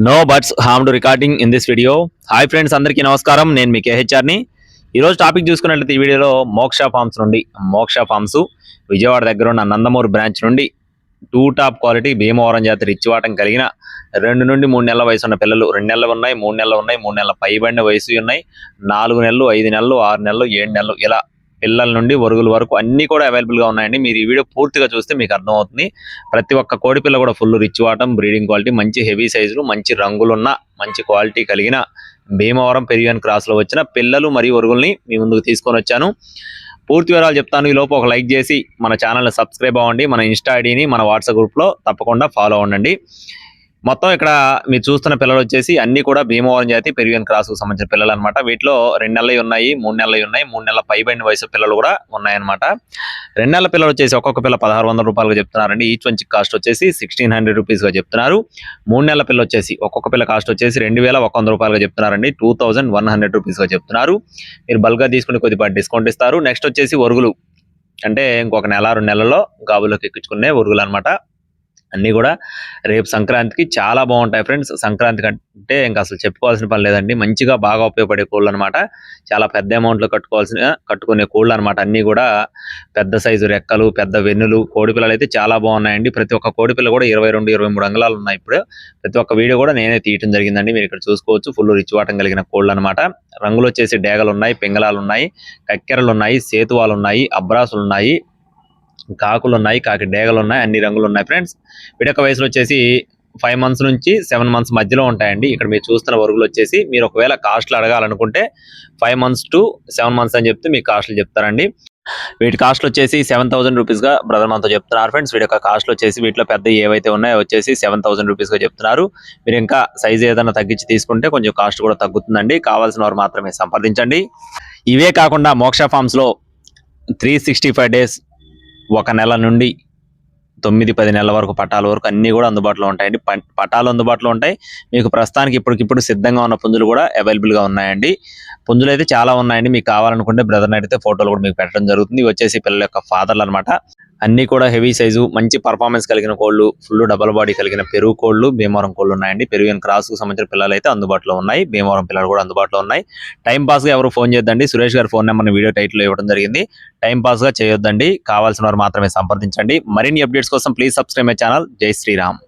No butts harmed recording in this video. Hi friends, అందరికీ నమస్కారం. నేను మీ కేహెచ్ఆర్ని. ఈరోజు టాపిక్ చూసుకున్నట్లయితే ఈ వీడియోలో మోక్ష ఫార్మ్స్ విజయవాడ దగ్గర ఉన్న నందమూరు బ్రాంచ్ నుండి టాప్ క్వాలిటీ భీమవరం జాతి రిచ్ వాటం కలిగిన 2 నుండి 3 నెలల వయసు ఉన్న పిల్లలు, 2 నెలలు ఉన్నాయి, 3 నెలలు ఉన్నాయి, 3 నెలల పైబడిన వయసు ఉన్నాయి, 4 నెలలు, 5 నెలలు, 6 నెలలు, 7 నెలలు, ఇలా పిల్లల నుండి వరుగుల వరకు అన్ని కూడా అవైలబుల్గా ఉన్నాయండి. మీరు ఈ వీడియో పూర్తిగా చూస్తే మీకు అర్థమవుతుంది. ప్రతి ఒక్క కోడి పిల్ల కూడా ఫుల్ రిచ్ వాటం, బ్రీడింగ్ క్వాలిటీ, మంచి హెవీ సైజులు, మంచి రంగులున్న, మంచి క్వాలిటీ కలిగిన భీమవరం పెరివియన్ క్రాస్లో వచ్చిన పిల్లలు మరియు వరుగుల్ని మీ ముందుకు తీసుకొని వచ్చాను. పూర్తి వివరాలు చెప్తాను. ఈ లోపు ఒక లైక్ చేసి మన ఛానల్ని సబ్స్క్రైబ్ అవ్వండి. మన ఇన్స్టా ఐడిని మన వాట్సాప్ గ్రూప్లో తప్పకుండా ఫాలో అవ్వండి. మొత్తం ఇక్కడ మీరు చూస్తున్న పిల్లలు వచ్చేసి అన్ని కూడా భీమవరం జాతి పెరివియన్ క్రాస్కు సంబంధించిన పిల్లలు అనమాట. వీటిలో 2 నెలలు ఉన్నాయి, 3 నెలలు ఉన్నాయి, 3 నెలల పైబడిన వయసు పిల్లలు కూడా ఉన్నాయన్నమాట. 2 నెలల పిల్లలు వచ్చేసి ఒక్కొక్క పిల్ల 1600 రూపాయలుగా చెప్తున్నారండి. ఈచ్ వన్ కాస్ట్ వచ్చేసి 1600 రూపీస్గా చెప్తున్నారు. 3 నెలల పిల్ల వచ్చేసి ఒక్కొక్క పిల్ల కాస్ట్ వచ్చేసి 2100 రూపాయలుగా చెప్తున్నారండి. 2100 రూపీస్గా చెప్తున్నారు. మీరు బల్క్గా తీసుకుని కొద్దిపాటి డిస్కౌంట్ ఇస్తారు. నెక్స్ట్ వచ్చేసి వరుగులు, అంటే ఇంకొక నెల 2 నెలల్లో గాబులోకి ఎక్కించుకునే వరుగులు అనమాట. అన్నీ కూడా రేపు సంక్రాంతికి చాలా బాగుంటాయి ఫ్రెండ్స్. సంక్రాంతి అంటే ఇంకా అసలు చెప్పుకోవాల్సిన పని లేదండి. మంచిగా బాగా ఉపయోగపడే కోళ్ళు అనమాట. చాలా పెద్ద అమౌంట్లో కట్టుకునే కోళ్ళు అనమాట. అన్నీ కూడా పెద్ద సైజు రెక్కలు, పెద్ద వెన్నులు, కోడి పిల్లలు అయితే చాలా బాగున్నాయండి. ప్రతి ఒక్క కోడి పిల్ల కూడా 22-23 అంగుళాలు ఉన్నాయి. ఇప్పుడు ప్రతి ఒక్క వీడియో కూడా నేనే తీయటం జరిగిందండి. మీరు ఇక్కడ చూసుకోవచ్చు. ఫుల్ రిచ్ వాటం కలిగిన కోళ్ళు అనమాట. రంగులు వచ్చేసి డేగలు ఉన్నాయి, పింగళాలు ఉన్నాయి, కక్కెరలు ఉన్నాయి, సేతువాలు ఉన్నాయి, అబ్రాసులు ఉన్నాయి, కాకులు ఉన్నాయి, కాకి డేగలు ఉన్నాయి, అన్ని రంగులు ఉన్నాయి ఫ్రెండ్స్. వీటి యొక్క వయసులో వచ్చేసి 5 మంత్స్ నుంచి 7 మంత్స్ మధ్యలో ఉంటాయండి. ఇక్కడ మీరు చూస్తున్న వరుగులు వచ్చేసి మీరు ఒకవేళ కాస్ట్లు అడగాలనుకుంటే 5 మంత్స్ టు 7 మంత్స్ అని చెప్తే మీకు కాస్ట్లు చెప్తారండి. వీటి కాస్ట్లు వచ్చేసి 7000 రూపీస్గా బ్రదర్ మనతో చెప్తున్నారు ఫ్రెండ్స్. వీటి యొక్క కాస్ట్లు వచ్చేసి వీటిలో పెద్ద ఏవైతే ఉన్నాయో వచ్చేసి 7000 రూపీస్గా చెప్తున్నారు. మీరు ఇంకా సైజు ఏదైనా తగ్గించి తీసుకుంటే కొంచెం కాస్ట్ కూడా తగ్గుతుందండి. కావాల్సిన వారు మాత్రమే సంప్రదించండి. ఇవే కాకుండా మోక్ష ఫార్మ్స్లో 365 డేస్, 1 నెల నుండి 9-10 నెలల వరకు పటాల వరకు అన్నీ కూడా అందుబాటులో ఉంటాయండి. పటాలు అందుబాటులో ఉంటాయి. మీకు ప్రస్తుతానికి ఇప్పటికిప్పుడు సిద్ధంగా ఉన్న పుంజులు కూడా అవైలబుల్గా ఉన్నాయండి. పుంజులు అయితే చాలా ఉన్నాయండి. మీకు కావాలనుకుంటే బ్రదర్ని అడిగితే ఫోటోలు కూడా మీకు పెట్టడం జరుగుతుంది. ఇవి వచ్చేసి పిల్లల యొక్క ఫాదర్లు అనమాట. అన్నీ కూడా హెవీ సైజు, మంచి పర్ఫార్మెన్స్ కలిగిన కోళ్ళు, ఫుల్ డబల్ బాడీ కలిగిన పెరుగు కోళ్ళు, భీమవరం కోళ్ళు ఉన్నాయండి. పెరువియన్ క్రాస్కు సంబంధించిన పిల్లలు అయితే అందుబాటులో ఉన్నాయి. భీమవరం పిల్లలు కూడా అందుబాటులో ఉన్నాయి. టైం పాస్గా ఎవరు ఫోన్ చేద్దండి. సురేష్ గారి ఫోన్ నెంబర్ని వీడియో టైటిల్లో ఇవ్వడం జరిగింది. టైం పాస్గా చేయొద్దండి. కావాల్సిన వారు మాత్రమే సంప్రదించండి. మరిన్ని అప్డేట్స్ కోసం ప్లీజ్ సబ్స్క్రైబ్ మై ఛానల్. జై శ్రీరామ్.